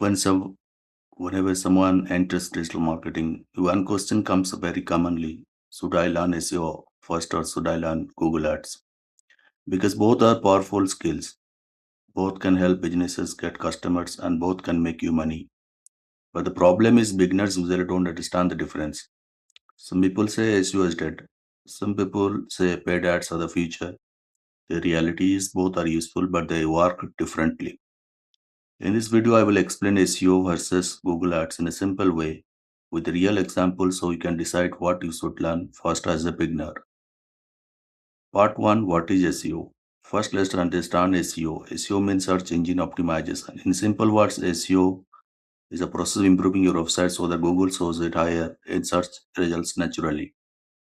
When some, Whenever someone enters digital marketing, one question comes up very commonly: should I learn SEO first or should I learn Google Ads? Because both are powerful skills. Both can help businesses get customers and both can make you money. But the problem is beginners usually don't understand the difference. Some people say SEO is dead. Some people say paid ads are the future. The reality is both are useful, but they work differently. In this video, I will explain SEO versus Google Ads in a simple way with real examples so you can decide what you should learn first as a beginner. Part 1: What is SEO? First, let's understand SEO. SEO means search engine optimization. In simple words, SEO is a process of improving your website so that Google shows it higher in search results naturally.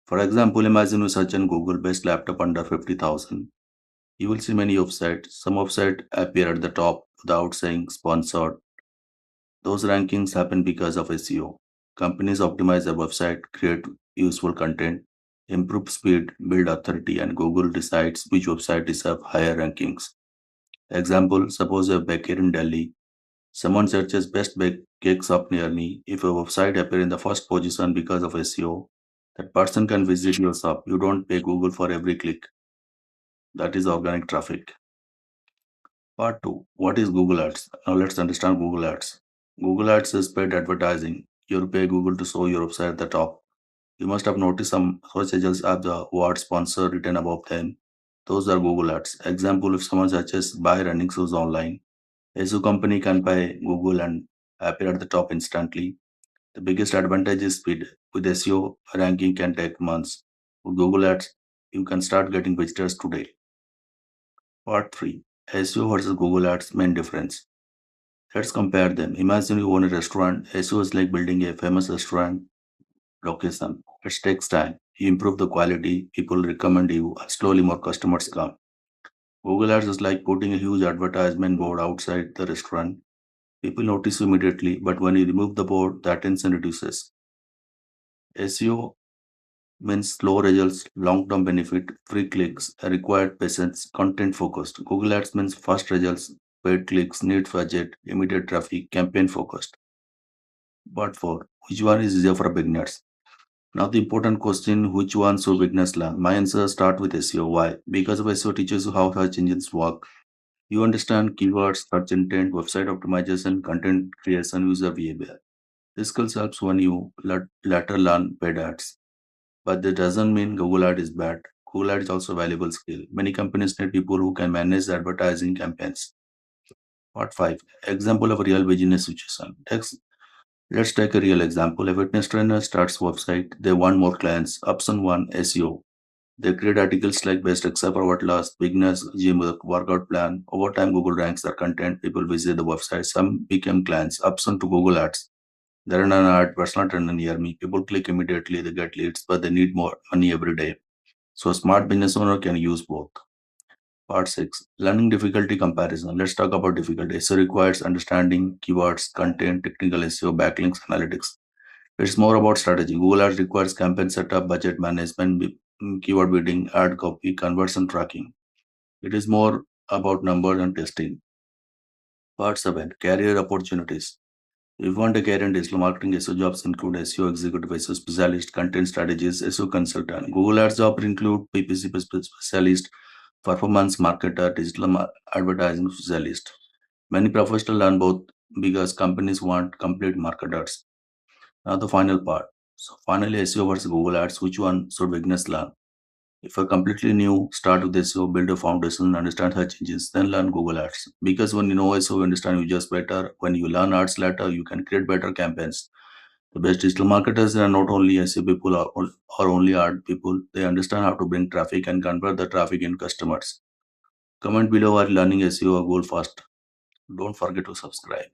For example, imagine you search on Google best laptop under 50,000. You will see many websites. Some websites appear at the top without saying sponsored. Those rankings happen because of SEO. Companies optimize their website, create useful content, improve speed, build authority, and Google decides which website deserve higher rankings. Example: suppose a bakery in Delhi. Someone searches best cake shop near me. If a website appears in the first position because of SEO, that person can visit your shop. You don't pay Google for every click. That is organic traffic. Part 2: What is Google Ads? Now let's understand Google Ads. Google Ads is paid advertising. You pay Google to show your website at the top. You must have noticed some search results have the word sponsor written above them. Those are Google Ads. Example: if someone searches buy running shoes online, a shoe company can pay Google and appear at the top instantly. The biggest advantage is speed. With SEO, ranking can take months. With Google Ads, you can start getting visitors today. Part 3: SEO versus Google Ads main difference. Let's compare them. Imagine you own a restaurant. SEO is like building a famous restaurant location. It takes time. You improve the quality, people recommend you, and slowly more customers come. Google Ads is like putting a huge advertisement board outside the restaurant. People notice you immediately, but when you remove the board, the attention reduces. SEO means slow results, long-term benefit, free clicks, required patience, content focused. Google Ads means fast results, paid clicks, need budget, immediate traffic, campaign focused. But for which one is easier for beginners? Now the important question: which one should beginners learn? My answer: start with SEO. Why? Because of SEO teaches you how search engines work. You understand keywords, search intent, website optimization, content creation, user behavior. This skills helps when you later learn paid ads. But that doesn't mean Google Ad is bad. Google Ad is also a valuable skill. Many companies need people who can manage advertising campaigns. Part 5: Example of a real business situation. Let's take a real example. A fitness trainer starts website. They want more clients. Option 1: SEO. They create articles like best except for what lost, beginners, gym workout plan. Over time, Google ranks their content. People visit the website. Some become clients. Option 2: Google Ads. They run an ad, personal trainer near me. People click immediately. They get leads, but they need more money every day. So a smart business owner can use both. Part 6: Learning difficulty comparison. Let's talk about difficulty. SEO requires understanding keywords, content, technical SEO, backlinks, analytics. It's more about strategy. Google Ads requires campaign setup, budget management, keyword bidding, ad copy, conversion tracking. It is more about numbers and testing. Part 7: Career opportunities. If you want a career in digital marketing, SEO jobs include SEO executive, SEO specialist, content strategist, SEO consultant. Google Ads jobs include PPC specialist, performance marketer, advertising specialist. Many professionals learn both because companies want complete marketers. Now the final part. So finally, SEO versus Google Ads. Which one should beginners learn? If you're completely new, start with SEO, build a foundation, understand search engines, then learn Google Ads. Because when you know SEO, you understand users better. When you learn ads later, you can create better campaigns. The best digital marketers are not only SEO people or only ad people. They understand how to bring traffic and convert the traffic in customers. Comment below, are learning SEO or goal fast. Don't forget to subscribe.